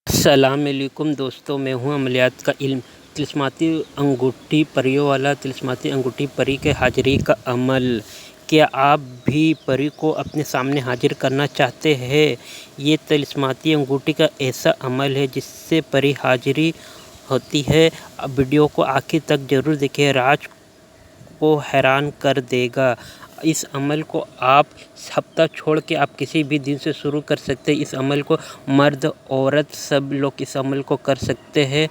السلام علیکم دوستوں، میں ہوں عملیات کا علم۔ طلسماتی انگوٹھی پریوں والا طلسماتی انگوٹھی پری کے حاضری کا عمل۔ کیا آپ بھی پری کو اپنے سامنے حاضر کرنا چاہتے ہیں؟ یہ طلسماتی انگوٹھی کا ایسا عمل ہے جس سے پری حاضری ہوتی ہے۔ ویڈیو کو آخر تک ضرور دیکھیں، راز کو حیران کر دے گا۔ اس عمل کو آپ ہفتہ چھوڑ کے آپ کسی بھی دن سے شروع کر سکتے ہیں۔ اس عمل کو مرد عورت سب لوگ اس عمل کو کر سکتے ہیں۔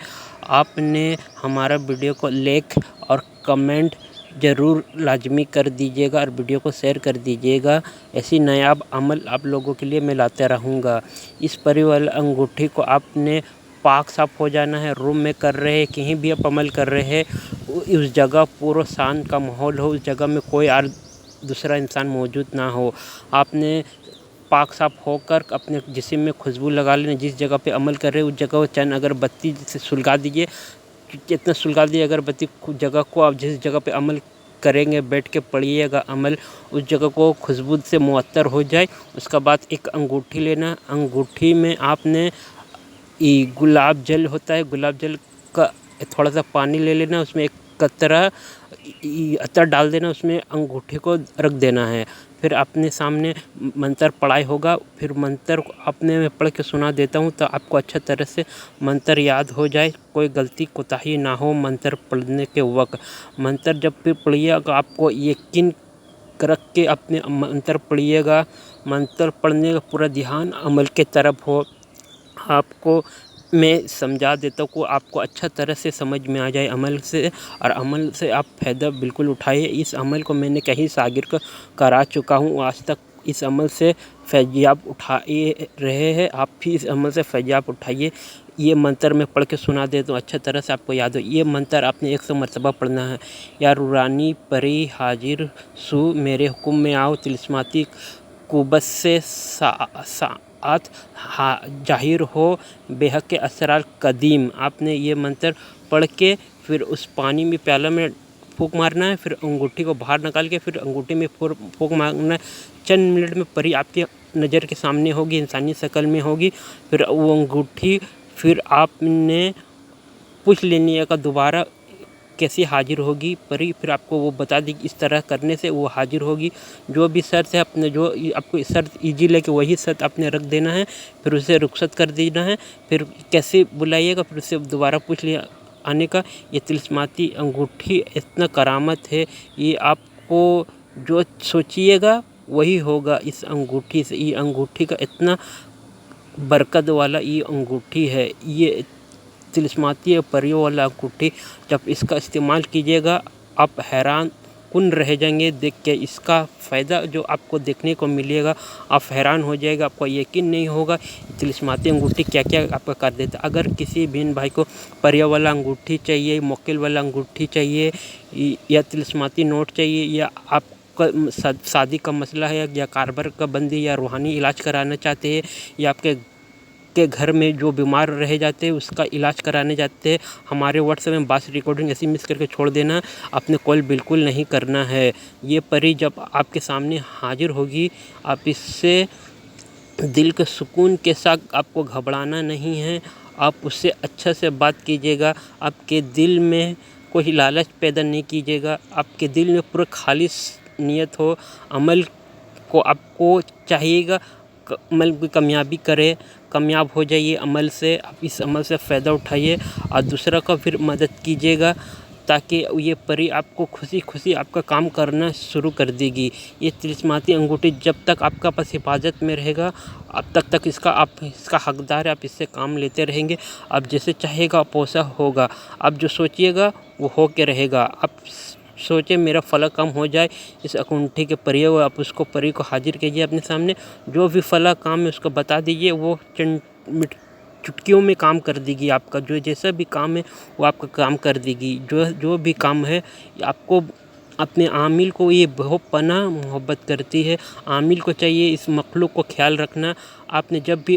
آپ نے ہمارا ویڈیو کو لائک اور کمنٹ ضرور لازمی کر دیجیے گا اور ویڈیو کو شیئر کر دیجیے گا۔ ایسی نایاب عمل آپ لوگوں کے لیے میں لاتے رہوں گا۔ اس پری والا انگوٹھی کو آپ نے پاک صاف ہو جانا ہے۔ روم میں کر رہے ہیں، کہیں بھی آپ عمل کر رہے ہیں، اس جگہ پورا شانت کا ماحول ہو، اس جگہ میں کوئی اور دوسرا انسان موجود نہ ہو۔ آپ نے پاک صاف ہو کر اپنے جسم میں خوشبو لگا لینا۔ جس جگہ پہ عمل کر رہے ہیں اس جگہ کو چند اگربتی سے سلگا دیجیے۔ جتنا سلگا دیجیے اگربتی جگہ کو، آپ جس جگہ پہ عمل کریں گے بیٹھ کے پڑھیے گا عمل، اس جگہ کو خوشبو سے معطر ہو جائے۔ اس کے بعد ایک انگوٹھی لینا۔ انگوٹھی میں آپ نے گلاب جل ہوتا ہے، گلاب جل کا تھوڑا سا پانی لے لینا، اس میں ایک قطرہ عطر ڈال دینا، اس میں انگوٹھی کو رکھ دینا ہے۔ پھر اپنے سامنے منتر پڑھائی ہوگا۔ پھر منتر کو اپنے میں پڑھ کے سنا دیتا ہوں تو آپ کو اچھا طرح سے منتر یاد ہو جائے، کوئی غلطی کوتاہی نہ ہو منتر پڑھنے کے وقت۔ منتر جب بھی پڑھیے گا آپ کو یقین رکھ کے اپنے منتر پڑھیے گا۔ منتر پڑھنے کا پورا دھیان عمل کے طرف ہو۔ آپ کو میں سمجھا دیتا ہوں کہ آپ کو اچھا طرح سے سمجھ میں آ جائے عمل سے، اور عمل سے آپ فائدہ بالکل اٹھائیے۔ اس عمل کو میں نے کئی شاگرد کو کرا چکا ہوں، آج تک اس عمل سے فیضیاب اٹھائے رہے ہیں۔ آپ بھی اس عمل سے فیضیاب اٹھائیے۔ یہ منتر میں پڑھ کے سنا دیتا ہوں، اچھا طرح سے آپ کو یاد ہو۔ یہ منتر آپ نے 100 مرتبہ پڑھنا ہے۔ یا روحانی پری حاضر سو، میرے حکم میں آؤ، طلسماتی قوت سے ساعت ظاہر ہو، بے حق کے اسرار قدیم۔ آپ نے یہ منتر پڑھ کے پھر اس پانی میں پیالہ میں پھونک مارنا ہے، پھر انگوٹھی کو باہر نکال کے پھر انگوٹھی میں پھونک مارنا ہے۔ چند منٹ میں پری آپ کی نظر کے سامنے ہوگی، انسانی شکل میں ہوگی۔ پھر وہ انگوٹھی پھر آپ نے پوچھ لینی ہے کہ دوبارہ کیسے حاضر ہوگی پری، پھر آپ کو وہ بتا دی کہ اس طرح کرنے سے وہ حاضر ہوگی۔ جو بھی شرط ہے اپنے، جو آپ کو شرط ایزی لے کے وہی شرط آپ نے رکھ دینا ہے، پھر اسے رخصت کر دینا ہے۔ پھر کیسے بلائیے گا، پھر اسے دوبارہ پوچھ لیا آنے کا۔ یہ طلسماتی انگوٹھی اتنا کرامت ہے، یہ آپ کو جو سوچیے گا وہی ہوگا اس انگوٹھی سے۔ یہ انگوٹھی کا اتنا برکت والا یہ انگوٹھی ہے۔ یہ طلسماتی پریوں والا انگوٹھی جب اس کا استعمال کیجیے گا آپ حیران کن رہ جائیں گے دیکھ کے۔ اس کا فائدہ جو آپ کو دیکھنے کو ملے گا، آپ حیران ہو جائے گا، آپ کو یقین نہیں ہوگا طلسماتی انگوٹھی کیا کیا آپ کا کر دیتا۔ اگر کسی بہن بھائی کو پریوں والا انگوٹھی چاہیے، موکل والا انگوٹھی چاہیے، یا طلسماتی نوٹ چاہیے، یا آپ کا شادی کا مسئلہ ہے، یا کاروبار کا بندی، یا روحانی علاج کرانا چاہتے ہیں، یا آپ کے گھر میں جو بیمار رہ جاتے ہیں اس کا علاج کرانے جاتے ہیں، ہمارے واٹس ایپ میں باس ریکارڈنگ ایسی مس کر کے چھوڑ دینا، اپنے کال بالکل نہیں کرنا ہے۔ یہ پری جب آپ کے سامنے حاضر ہوگی، آپ اس سے دل کے سکون کے ساتھ، آپ کو گھبرانا نہیں ہے، آپ اس سے اچھا سے بات کیجیے گا۔ آپ کے دل میں کوئی لالچ پیدا نہیں کیجیے گا، آپ کے دل میں پورا خالص نیت ہو۔ عمل کو آپ کو چاہیے گا عمل کی کامیابی کرے، کامیاب ہو جائیے عمل سے۔ آپ اس عمل سے فائدہ اٹھائیے اور دوسرا کا پھر مدد کیجیے گا، تاکہ یہ پری آپ کو خوشی خوشی آپ کا کام کرنا شروع کر دے گی۔ یہ طلسماتی انگوٹھی جب تک آپ کا پاس حفاظت میں رہے گا، اب تک آپ اس کا حقدار ہے، آپ اس سے کام لیتے رہیں گے۔ آپ جیسے چاہے گا آپ ویسا ہوگا، آپ جو سوچیے گا وہ ہو کے رہے گا۔ آپ سوچیں میرا فلاں کام ہو جائے اس انگوٹھی کے پری ہو، آپ اس کو پری کو حاضر کیجیے اپنے سامنے، جو بھی فلاں کام ہے اس کو بتا دیجیے، وہ چند چٹکیوں میں کام کر دے گی۔ آپ کا جو جیسا بھی کام ہے وہ آپ کا کام کر دے گی۔ جو بھی کام ہے آپ کو اپنے عامل کو، یہ بہت پناہ محبت کرتی ہے، عامل کو چاہیے اس مخلوق کو خیال رکھنا۔ آپ نے جب بھی